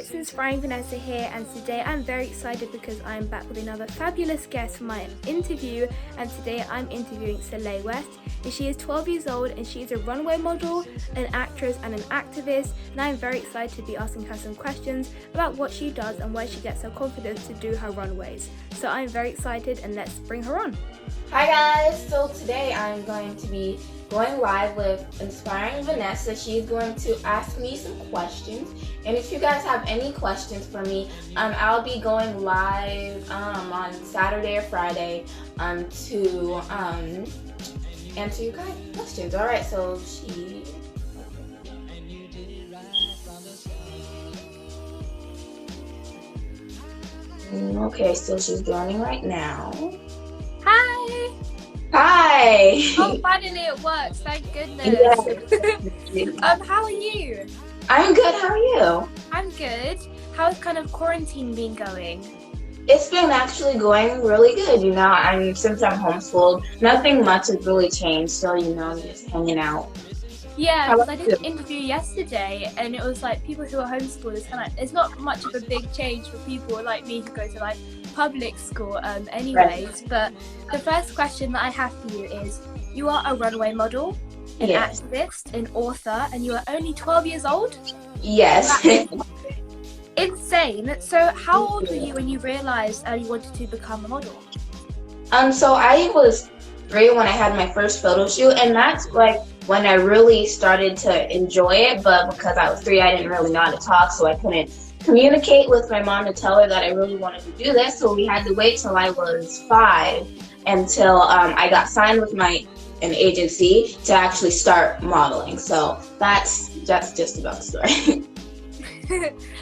it's Inspiring Vanessa here, and today I'm very excited because I'm back with another fabulous guest for my interview. And today I'm interviewing Celai West, and she is 12 years old and she is a runway model, an actress and an activist, and I'm very excited to be asking her some questions about what she does and where she gets her confidence to do her runways. So I'm very excited, and let's bring her on. Hi guys, so today I'm going to be going live with Inspiring Vanessa. She's going to ask me some questions, and if you guys have any questions for me, I'll be going live on Saturday or Friday to answer you guys' questions. Alright, so okay, so she's joining right now. Hi! Hi! Oh, finally it works, thank goodness. Yeah. How are you? I'm good, how are you? I'm good. How's kind of quarantine been going? It's been actually going really good, since I'm homeschooled, nothing much has really changed, so, just hanging out. Yeah, because I did an interview yesterday, and it was like people who are homeschooled, it's not much of a big change for people like me who go to like public school anyways. But the first question that I have for you is, you are a runway model, an activist, an author, and you are only 12 years old? Yes. Insane. So how old were you when you realized you wanted to become a model? So I was 3 when I had my first photo shoot, and that's like when I really started to enjoy it, but because I was 3, I didn't really know how to talk, so I couldn't communicate with my mom to tell her that I really wanted to do this, so we had to wait till I was 5 until I got signed with an agency to actually start modeling. So that's just about the story.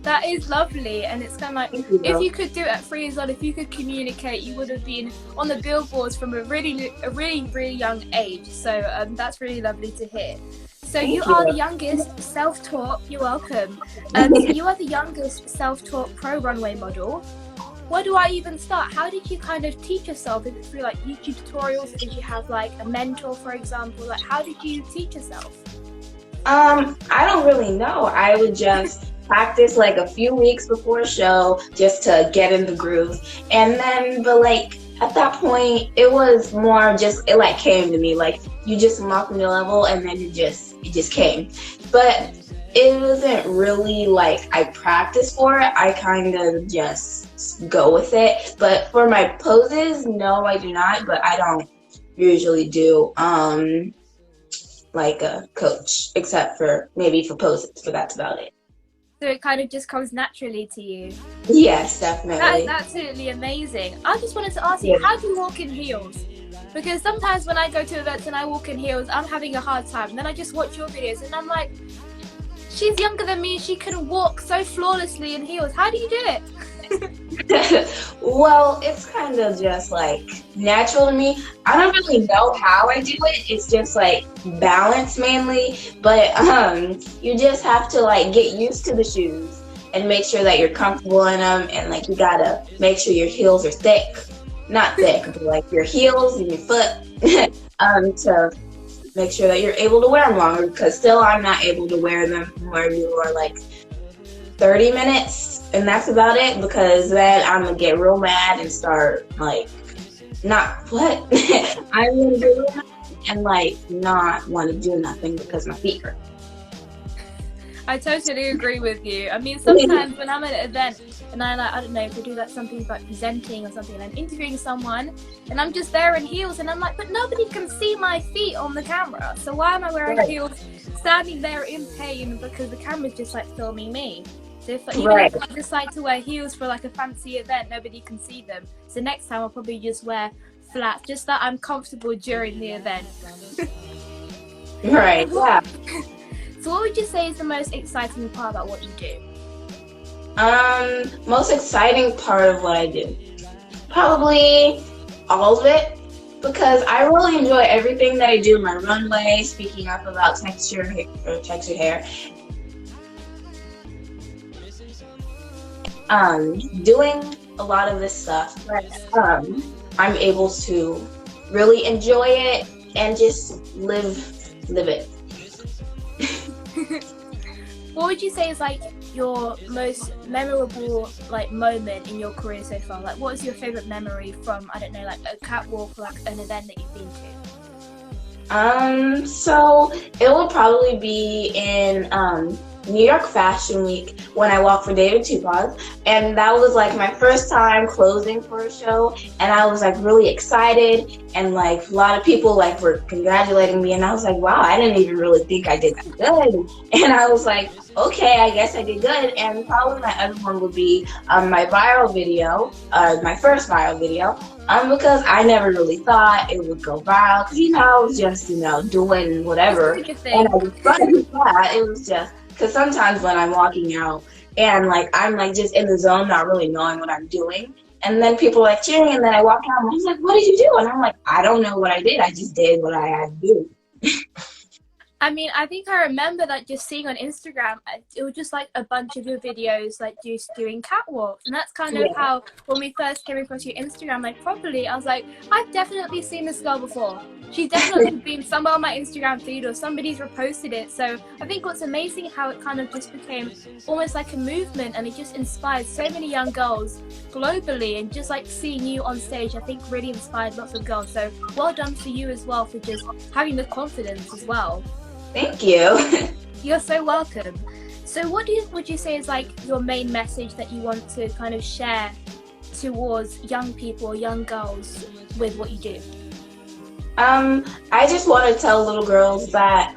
That is lovely, and it's kind of like, if you could do it at 3 years old, if you could communicate, you would have been on the billboards from a really young age. So that's really lovely to hear. So you are the youngest self-taught. You're welcome. You are the youngest self-taught pro runway model. Where do I even start? How did you kind of teach yourself? Is it through like YouTube tutorials? Did you have like a mentor, for example? Like, how did you teach yourself? I don't really know. I would just practice like a few weeks before a show just to get in the groove, and then at that point it was more just, it came to me, like you just unlocked the level and then it just came. But it wasn't really like I practiced for it, I kind of just go with it. But for my poses, no, I do not, but I don't usually do like a coach, except for maybe for poses, but that's about it. So it kind of just comes naturally to you? Yes, definitely. That is absolutely amazing. I just wanted to ask you, how do you walk in heels? Because sometimes when I go to events and I walk in heels, I'm having a hard time. And then I just watch your videos and I'm like, she's younger than me, she can walk so flawlessly in heels. How do you do it? Well, it's kind of just like natural to me. I don't really know how I do it. It's just like balance mainly, but you just have to like get used to the shoes and make sure that you're comfortable in them, and like you gotta make sure your heels are thick, not thick, but like your heels and your foot to make sure that you're able to wear them longer, because still I'm not able to wear them for more than like 30 minutes, and that's about it, because then I'm gonna get real mad and start like I'm gonna get real mad and like not want to do nothing because my feet hurt. I totally agree with you. I mean, sometimes when I'm at an event and I don't know, if I do like something like presenting or something, and I'm interviewing someone and I'm just there in heels and I'm like, but nobody can see my feet on the camera, so why am I wearing heels standing there in pain, because the camera's just like filming me. So if even if I decide to wear heels for like a fancy event, nobody can see them. So next time I'll probably just wear flats, just that I'm comfortable during the event. Right, yeah. So what would you say is the most exciting part about what you do? Most exciting part of what I do? Probably all of it, because I really enjoy everything that I do. My runway, speaking up about textured hair, doing a lot of this stuff, I'm able to really enjoy it and just live it. what would you say is like your most memorable like moment in your career so far? Like, what is your favorite memory from, I don't know, like a catwalk or like an event that you've been to? So it would probably be in New York Fashion Week when I walked for David Tupac, and that was like my first time closing for a show, and I was like really excited, and like a lot of people like were congratulating me, and I was like, wow, I didn't even really think I did that good, and I was like, okay, I guess I did good. And probably my other one would be my viral video, my first viral video, because I never really thought it would go viral, because I was just doing whatever, and I was running flat. It was just because sometimes when I'm walking out and like I'm like just in the zone, not really knowing what I'm doing, and then people are like cheering, and then I walk out and I was like, what did you do? And I'm like, I don't know what I did. I just did what I had to do. I mean, I think I remember like just seeing on Instagram, it was just like a bunch of your videos like just doing catwalks, and that's kind of how when we first came across your Instagram like properly, I was like, I've definitely seen this girl before. She's definitely been somewhere on my Instagram feed or somebody's reposted it. So I think what's amazing how it kind of just became almost like a movement, and it just inspired so many young girls globally, and just like seeing you on stage I think really inspired lots of girls. So well done for you as well for just having the confidence as well. Thank you. You're so welcome. So what would you say is like your main message that you want to kind of share towards young people or young girls with what you do? I just want to tell little girls that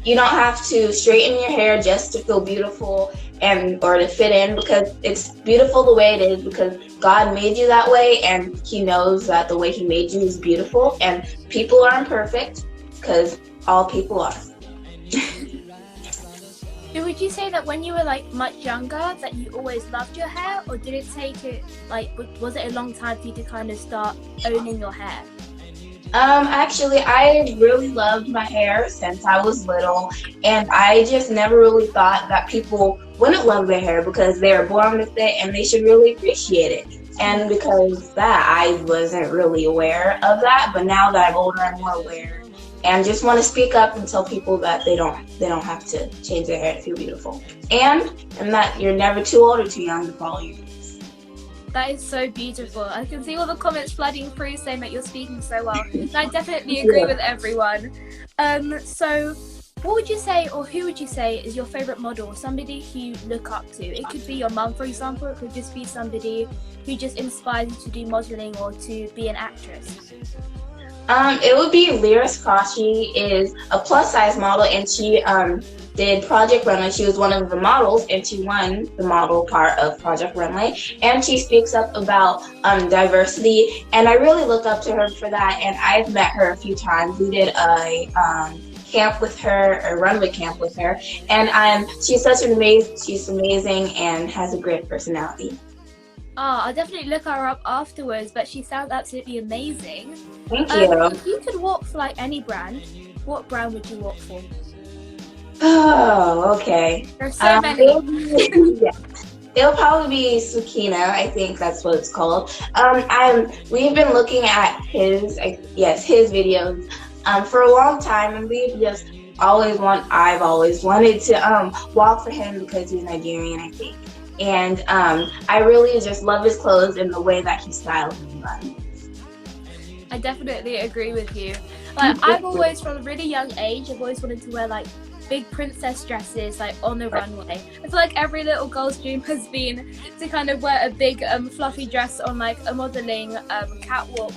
you don't have to straighten your hair just to feel beautiful or to fit in, because it's beautiful the way it is, because God made you that way, and He knows that the way He made you is beautiful, and people aren't perfect, because all people are. So would you say that when you were like much younger that you always loved your hair, or did it take it like, was it a long time for you to kind of start owning your hair? Actually, I really loved my hair since I was little, and I just never really thought that people wouldn't love their hair because they were born with it and they should really appreciate it. And because that, I wasn't really aware of that, but now that I'm older, I'm more aware, and just want to speak up and tell people that they don't have to change their hair to feel beautiful, and that you're never too old or too young to follow your dreams. That is so beautiful. I can see all the comments flooding through saying that you're speaking so well. And I definitely agree with everyone. So what would you say, or who would you say is your favorite model, or somebody who you look up to? It could be your mum, for example. It could just be somebody who just inspires you to do modeling or to be an actress. It would be Lyris Cross. She is a plus size model, and she did Project Runway. She was one of the models, and she won the model part of Project Runway. And she speaks up about diversity, and I really look up to her for that. And I've met her a few times. We did a camp with her, a runway camp with her, and she's she's amazing and has a great personality. Oh, I'll definitely look her up afterwards, but she sounds absolutely amazing. Thank you. If you could walk for like any brand, what brand would you walk for? Oh, okay. There's so many. It'll probably be Sukina. I think that's what it's called. We've been looking at his videos for a long time, and I've always wanted to walk for him because he's Nigerian, I think. And I really just love his clothes and the way that he styles them. I definitely agree with you. Like, I've always, from a really young age, I've always wanted to wear like big princess dresses like on the runway. I feel like every little girl's dream has been to kind of wear a big fluffy dress on like a modeling catwalk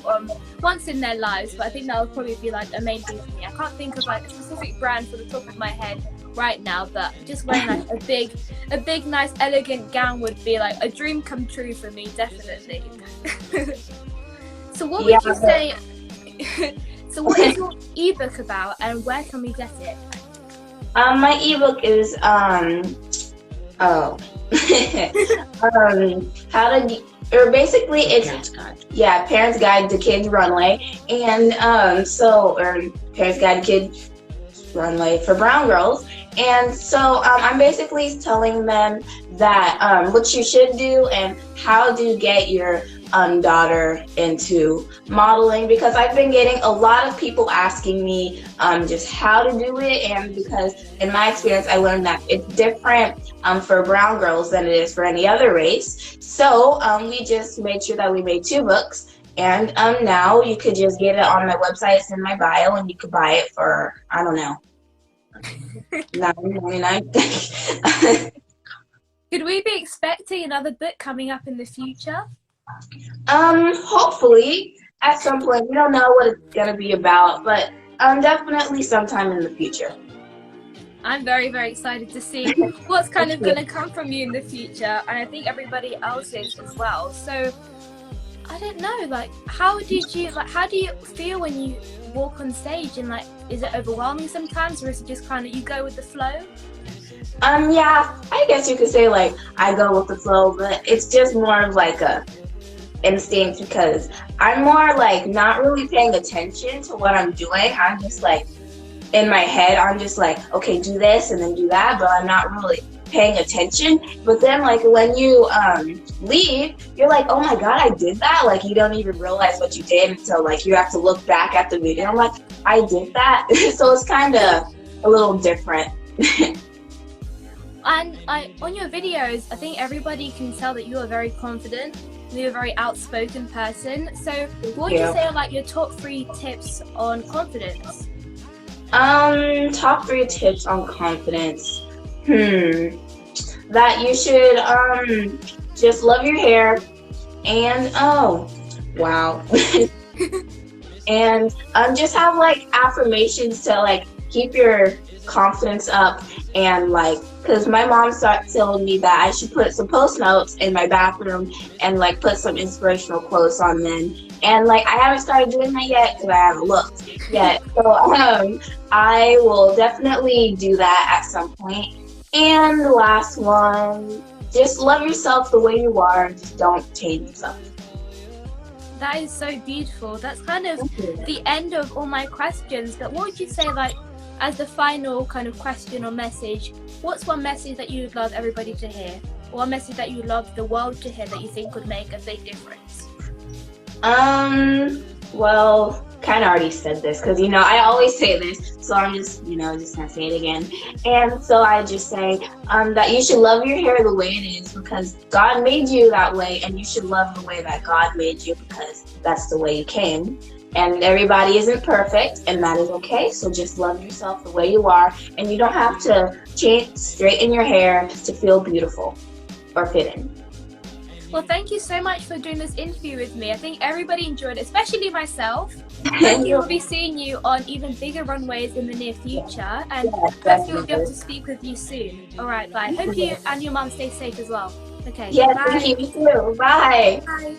once in their lives, but I think that would probably be like a main thing for me. I can't think of like a specific brand for the top of my head right now, but just wearing like a big nice elegant gown would be like a dream come true for me, definitely. So what would you say so what is your ebook about, and where can we get it? My ebook is basically it's Parents Guide to Kids Runway, and Parents Guide to Kids Runway for brown girls. And so I'm basically telling them that what you should do and how to get your daughter into modeling, because I've been getting a lot of people asking me just how to do it, and because in my experience I learned that it's different for brown girls than it is for any other race. So we just made sure that we made 2 books, and now you could just get it on my website. It's in my bio, and you could buy it for, I don't know, $9.99. Could we be expecting another book coming up in the future? Hopefully at some point. We don't know what it's gonna be about, but definitely sometime in the future. I'm very, very excited to see what's kind of going to come from you in the future, and I think everybody else is as well. So I don't know, like, how do you feel when you walk on stage, and like, is it overwhelming sometimes, or is it just kind of you go with the flow? Yeah, I guess you could say like I go with the flow, but it's just more of like a instinct, because I'm more like not really paying attention to what I'm doing. I'm just like in my head, I'm just like, okay, do this and then do that, but I'm not really paying attention. But then like when you leave, you're like, oh my god, I did that. Like you don't even realize what you did until like you have to look back at the video. I'm like, I did that. So it's kind of a little different. And on your videos, I think everybody can tell that you are very confident, you're a very outspoken person. So what would you say are like your top 3 tips on confidence? Top 3 tips on confidence. That you should just love your hair, and oh wow. And just have like affirmations to like keep your confidence up, and like, because my mom started telling me that I should put some post notes in my bathroom and like put some inspirational quotes on them, and like I haven't started doing that yet because I haven't looked yet. So I will definitely do that at some point. And the last one, just love yourself the way you are, and just don't change yourself. That is so beautiful. That's kind of the end of all my questions. But what would you say, like, as the final kind of question or message, what's one message that you would love everybody to hear? Or one message that you would love the world to hear that you think would make a big difference? Well, kind of already said this, because I always say this, so I'm just just gonna say it again. And so I just say that you should love your hair the way it is, because God made you that way, and you should love the way that God made you, because that's the way you came. And everybody isn't perfect, and that is okay. So just love yourself the way you are, and you don't have to straighten your hair to feel beautiful or fit in. Well, thank you so much for doing this interview with me. I think everybody enjoyed it, especially myself. Hopefully we'll be seeing you on even bigger runways in the near future, and hopefully we'll be able to speak with you soon. All right, bye. Hope you and your mom stay safe as well. Okay, Yeah, bye. thank you too. Bye. Bye.